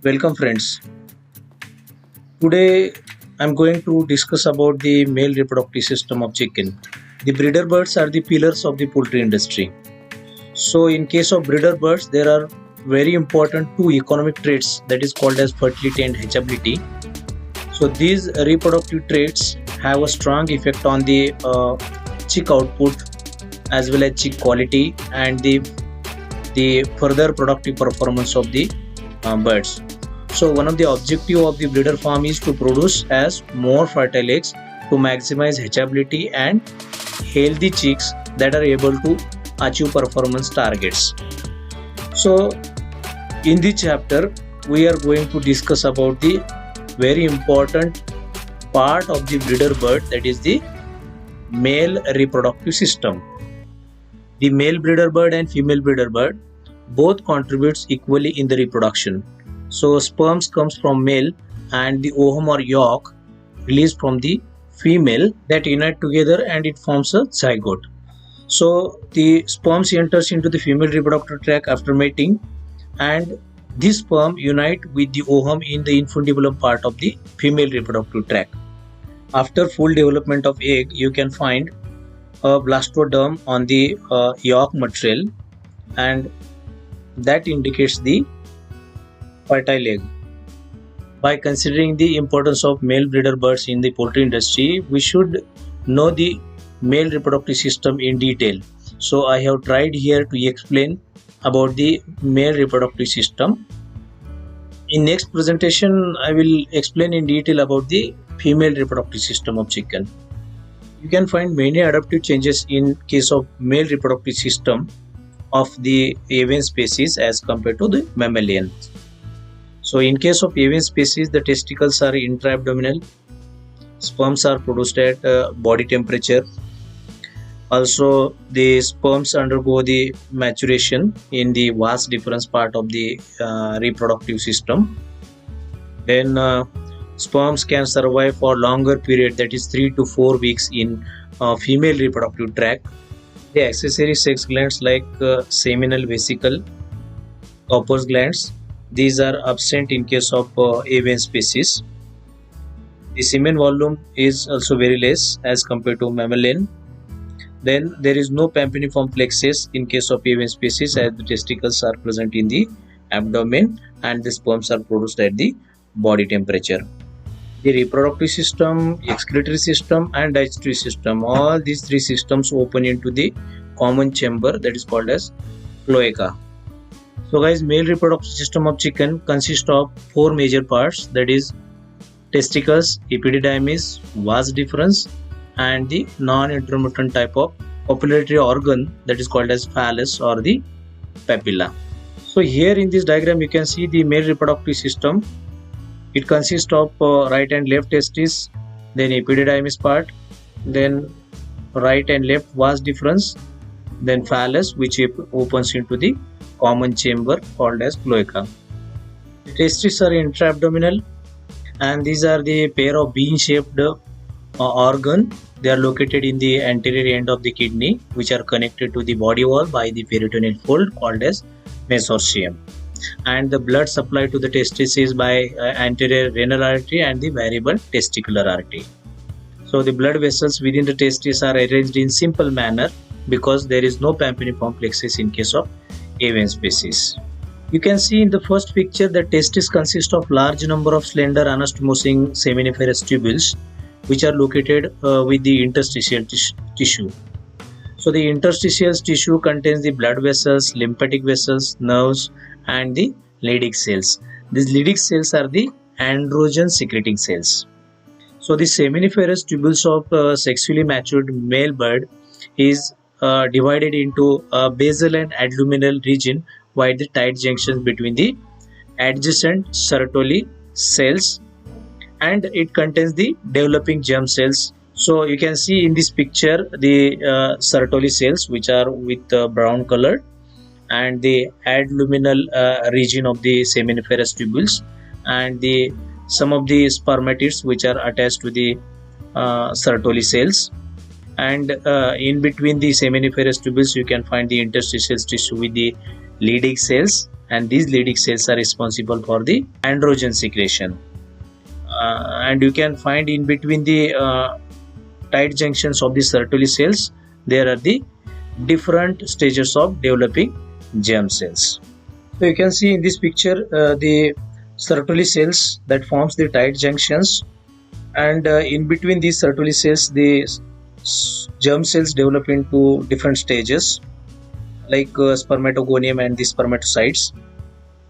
Welcome friends. Today I'm going to discuss about the male reproductive system of chicken. The breeder birds are the pillars of the poultry industry. So in case of breeder birds there are very important two economic traits that is called as fertility and hatchability. So these reproductive traits have a strong effect on the chick output as well as chick quality and the further productive performance of the birds. So one of the objective of the breeder farm is to produce as more fertile eggs to maximize hatchability and healthy chicks that are able to achieve performance targets. So in this chapter we are going to discuss about the very important part of the breeder bird, that is the male reproductive system. The male breeder bird and female breeder bird both contributes equally in the reproduction. So sperms comes from male and the ovum or yolk released from the female that unite together and it forms a zygote. So the sperms enters into the female reproductive tract after mating, and this sperm unite with the ovum in the infundibulum part of the female reproductive tract. After full development of egg, you can find a blastoderm on the yolk material, and that indicates the fertile egg. By considering the importance of male breeder birds in the poultry industry, we should know the male reproductive system in detail. So I have tried here to explain about the male reproductive system. In next presentation, I will explain in detail about the female reproductive system of chicken. You can find many adaptive changes in case of male reproductive system of the avian species as compared to the mammalian. So in case of avian species, the testicles are intra-abdominal, sperms are produced at body temperature. Also the sperms undergo the maturation in the vas deferens part of the reproductive system. Then sperms can survive for longer period, that is 3 to 4 weeks in female reproductive tract. The accessory sex glands like seminal vesicle, Cowper's glands, these are absent in case of avian species. The semen volume is also very less as compared to mammalian. Then there is no pampiniform plexus in case of avian species, as the testicles are present in the abdomen and the sperms are produced at the body temperature. The reproductive system, excretory system and digestive system, all these three systems open into the common chamber that is called as cloaca. So guys, male reproductive system of chicken consists of four major parts, that is testicles, epididymis, vas deferens and the non-intermittent type of copulatory organ that is called as phallus or the papilla. So here in this diagram you can see the male reproductive system. It consists of right and left testis, then epididymis part, then right and left vas deferens, then phallus which opens into the common chamber called as cloaca. The testes are intra-abdominal and these are the pair of bean-shaped organ. They are located in the anterior end of the kidney, which are connected to the body wall by the peritoneal fold called as mesorrhagium. And the blood supply to the testis is by anterior renal artery and the variable testicular artery. So the blood vessels within the testis are arranged in simple manner because there is no pampiniform plexus in case of avian species. You can see in the first picture that testis consist of large number of slender anastomosing seminiferous tubules which are located with the interstitial tissue. So the interstitial tissue contains the blood vessels, lymphatic vessels, nerves and the Leydig cells. These Leydig cells are the androgen secreting cells. So the seminiferous tubules of sexually matured male bird is divided into basal and adluminal region via the tight junctions between the adjacent Sertoli cells, and it contains the developing germ cells. So you can see in this picture the Sertoli cells which are with brown color and the adluminal region of the seminiferous tubules and the some of the spermatids which are attached to the Sertoli cells. And in between the seminiferous tubules you can find the interstitial tissue with the Leydig cells, and these Leydig cells are responsible for the androgen secretion. And you can find in between the tight junctions of the Sertoli cells, there are the different stages of developing germ cells. So you can see in this picture the Sertoli cells that forms the tight junctions, and in between these Sertoli cells the germ cells develop into different stages like spermatogonium and the spermatocytes,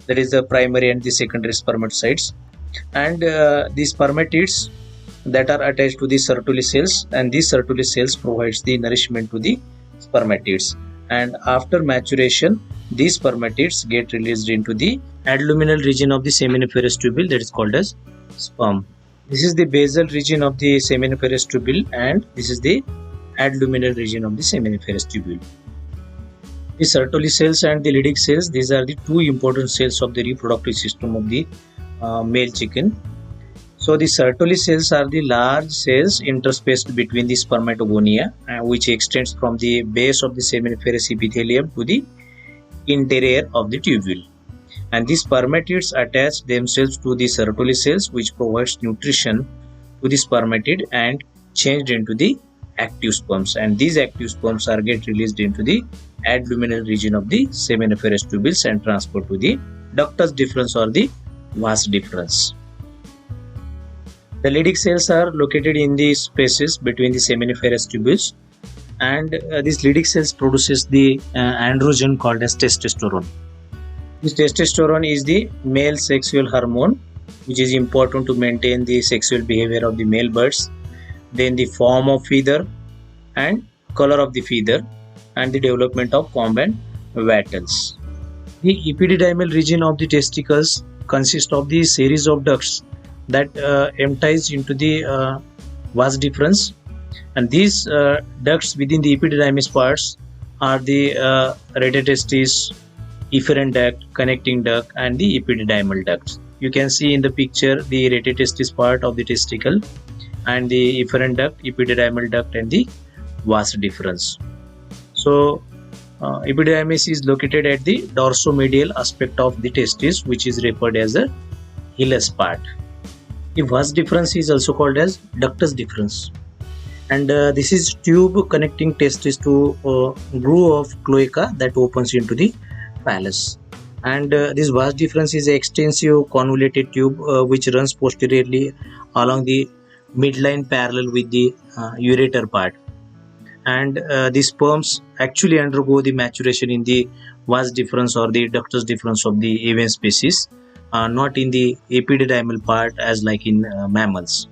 that is the primary and the secondary spermatocytes, and the spermatids that are attached to the Sertoli cells, and these Sertoli cells provides the nourishment to the spermatids, and after maturation these spermatids get released into the adluminal region of the seminiferous tubule, that is called as sperm. This is the basal region of the seminiferous tubule, and this is the adluminal region of the seminiferous tubule. The Sertoli cells and the Leydig cells, these are the two important cells of the reproductive system of the male chicken. So the Sertoli cells are the large cells interspaced between the spermatogonia, which extends from the base of the seminiferous epithelium to the interior of the tubule. And these spermatids attach themselves to the Sertoli cells, which provides nutrition to the spermatid and changed into the active sperms, and these active sperms are get released into the adluminal region of the seminiferous tubules and transferred to the ductus deferens or the vas deferens. The Leydig cells are located in the spaces between the seminiferous tubules, and these Leydig cells produces the androgen called as testosterone. This testosterone is the male sexual hormone, which is important to maintain the sexual behavior of the male birds, then the form of feather and color of the feather, and the development of comb and wattles. The epididymal region of the testicles consists of the series of ducts that empties into the vas deferens, and these ducts within the epididymis parts are the radiotestis, efferent duct, connecting duct, and the epididymal ducts. You can see in the picture the radiotestis part of the testicle, and the efferent duct, epididymal duct, and the vas deferens. So epididymis is located at the dorsomedial aspect of the testis, which is referred as the hilus part. The vas deferens is also called as ductus deferens, and this is tube connecting testis to groove of cloaca that opens into the phallus. And this vas deferens is an extensive convoluted tube which runs posteriorly along the midline parallel with the ureter part, and the sperms actually undergo the maturation in the vas deferens or the ductus deferens of the avian species, not in the epididymal part as like in mammals.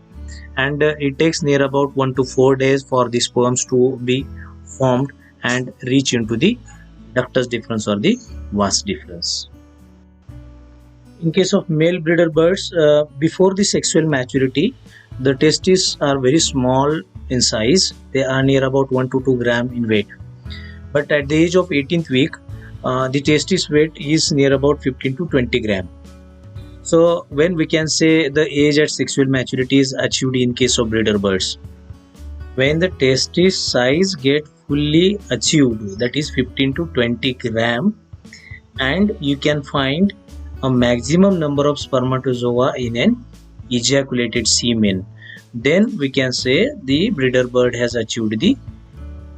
And it takes near about 1 to 4 days for the sperms to be formed and reach into the ductus deferens or the vas deferens. In case of male breeder birds, before the sexual maturity, the testes are very small in size. They are near about 1 to 2 gram in weight. But at the age of 18th week, the testis weight is near about 15 to 20 gram. So when we can say the age at sexual maturity is achieved in case of breeder birds, when the testis size get fully achieved, that is 15 to 20 gram, and you can find a maximum number of spermatozoa in an ejaculated semen, then we can say the breeder bird has achieved the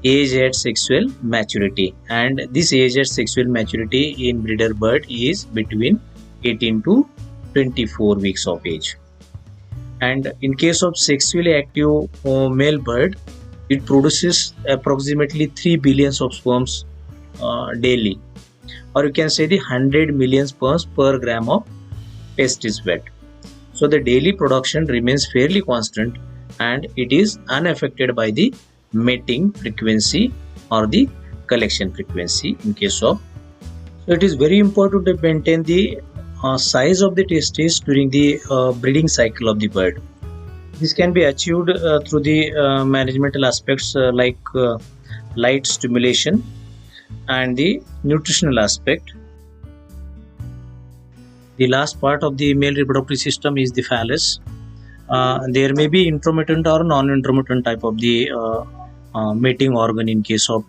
age at sexual maturity. And this age at sexual maturity in breeder bird is between 18 to 24 weeks of age. And in case of sexually active male bird, it produces approximately 3 billion of sperms daily, or you can say the 100 million sperms per gram of testis weight. So the daily production remains fairly constant, and it is unaffected by the mating frequency or the collection frequency in case of. So it is very important to maintain the size of the testis during the breeding cycle of the bird. This can be achieved through the managemental aspects like light stimulation and the nutritional aspect. The last part of the male reproductive system is the phallus. There may be intromittent or non-intromittent type of the mating organ in case of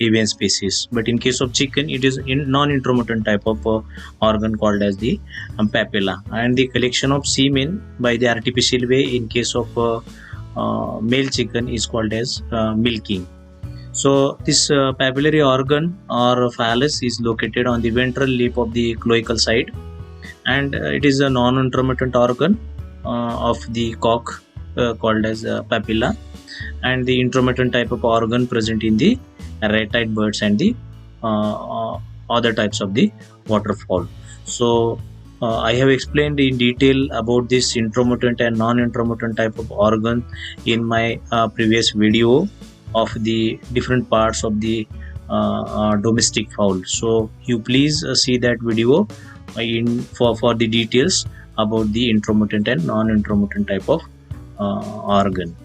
avian species, but in case of chicken it is in non-intromittent type of organ called as the papilla, and the collection of semen by the artificial way in case of male chicken is called as milking. So this papillary organ or phallus is located on the ventral lip of the cloacal side, and it is a non-intromittent organ of the cock called as papilla, and the intromittent type of organ present in the rat-eyed birds and the other types of the waterfowl. So I have explained in detail about this intromittent and non-intromittent type of organ in my previous video of the different parts of the domestic fowl. So you please see that video for the details about the intromittent and non-intromittent type of organ.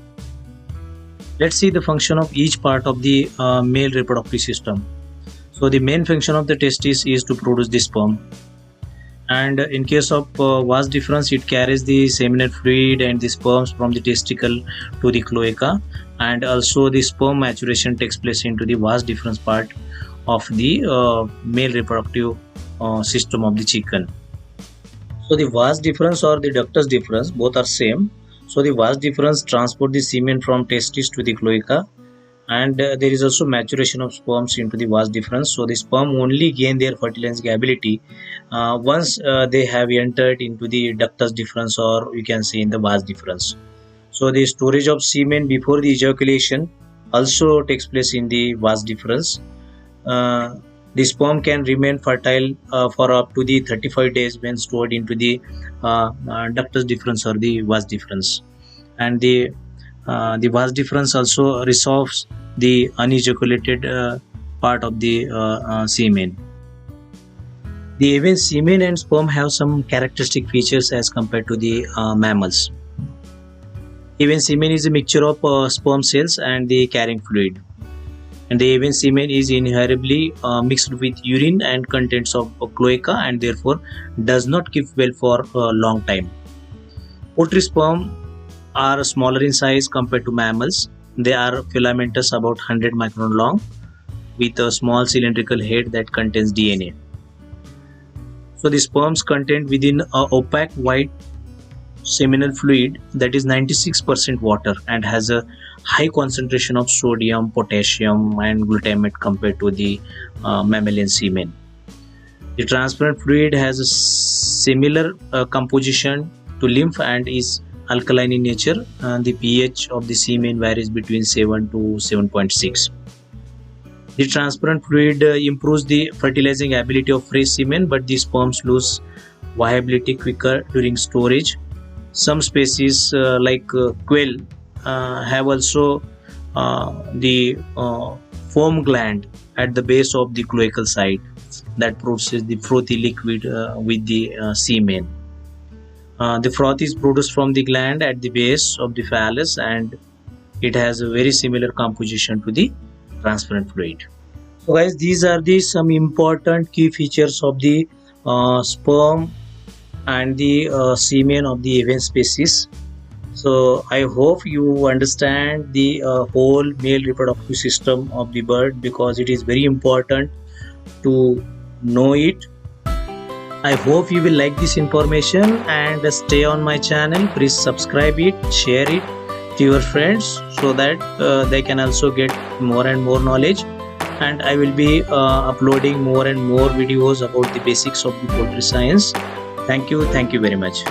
Let's see the function of each part of the male reproductive system. So the main function of the testis is to produce the sperm, and in case of vas deferens, it carries the seminal fluid and the sperms from the testicle to the cloaca, and also the sperm maturation takes place into the vas deferens part of the male reproductive system of the chicken. So the vas deferens or the ductus deferens both are same. So the vas deferens transport the semen from testis to the cloaca, and there is also maturation of sperms into the vas deferens. So the sperm only gain their fertilizing ability once they have entered into the ductus deferens, or you can say in the vas deferens. So the storage of semen before the ejaculation also takes place in the vas deferens. The sperm can remain fertile for up to the 35 days when stored into the ductus deferens or the vas deferens, and the vas deferens also resolves the unejaculated part of the semen. The avian semen and sperm have some characteristic features as compared to the mammals. Avian semen is a mixture of sperm cells and the carrying fluid, and the avian semen is invariably mixed with urine and contents of cloaca, and therefore does not keep well for a long time. Poultry sperm are smaller in size compared to mammals. They are filamentous, about 100 micron long, with a small cylindrical head that contains DNA. So the sperms contain within a opaque white seminal fluid that is 96% water and has a high concentration of sodium, potassium and glutamate compared to the mammalian semen. The transparent fluid has a similar composition to lymph and is alkaline in nature. The pH of the semen varies between 7 to 7.6. The transparent fluid improves the fertilizing ability of fresh semen, but the sperms lose viability quicker during storage. Some species like quail have also the foam gland at the base of the cloacal side that produces the frothy liquid with the semen. The froth is produced from the gland at the base of the phallus, and it has a very similar composition to the transparent fluid. So guys, these are the some important key features of the sperm and the semen of the avian species. So I hope you understand the whole male reproductive system of the bird, because it is very important to know it. I hope you will like this information and stay on my channel. Please subscribe it, share it to your friends so that they can also get more and more knowledge, and I will be uploading more and more videos about the basics of the poultry science. Thank you very much.